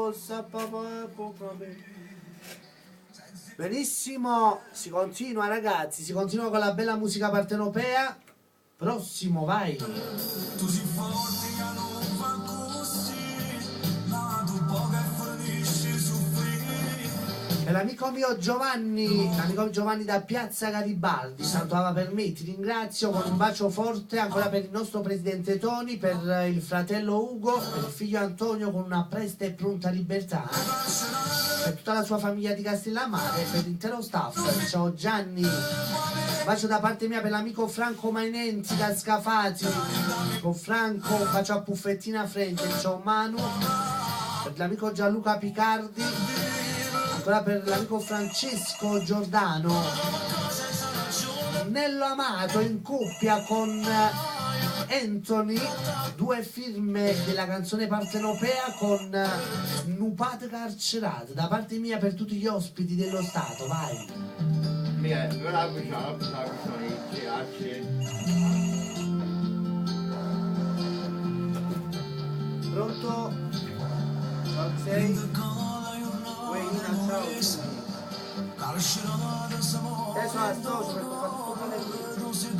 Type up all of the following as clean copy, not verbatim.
rossa, papà, poco bene. Benissimo, si continua ragazzi, si continua con la bella musica partenopea. Prossimo, vai. Tu sei forte che non fa così, ma tu poco e fornisci soffrire. E l'amico mio Giovanni, l'amico Giovanni da Piazza Garibaldi, Santo Ava per me, ti ringrazio con un bacio forte ancora per il nostro presidente Toni, per il fratello Ugo, per il figlio Antonio con una presta e pronta libertà, per tutta la sua famiglia di Castellammare, per l'intero staff. Ciao Gianni, bacio da parte mia per l'amico Franco Mainenzi da Scafati, con Franco, un bacio a Puffettina Frente, ciao Manu, per l'amico Gianluca Picardi, ancora per l'amico Francesco Giordano, Nello Amato in coppia con Anthony, due firme della canzone partenopea con Nupate Carcerate, da parte mia per tutti gli ospiti dello Stato, vai. Pronto? Ciao, sei? Ueina, ciao. Adesso la associo per fare tutto male. Tu sei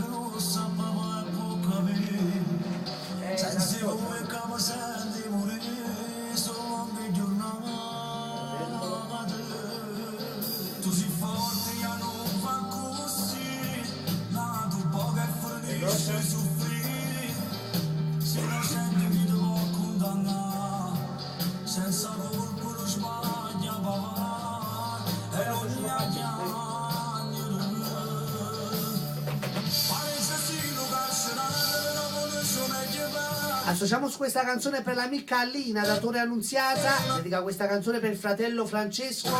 forte che non fa così, ma tu poco e fornisci soffrire. Se non senti che ti può condannare, senza colpa non sbaglia papà, e non gli Associamo su questa canzone per l'amica Alina da Torre Annunziata, dedica questa canzone per il fratello Francesco,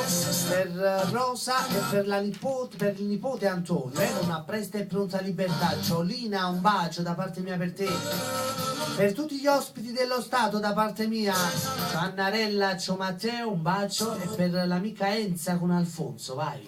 per Rosa e per il nipote Antonio, una presta e pronta libertà. Ciao Lina, un bacio da parte mia per te, per tutti gli ospiti dello Stato da parte mia. Ciao Annarella, ciao Matteo, un bacio, e per l'amica Enza con Alfonso, vai.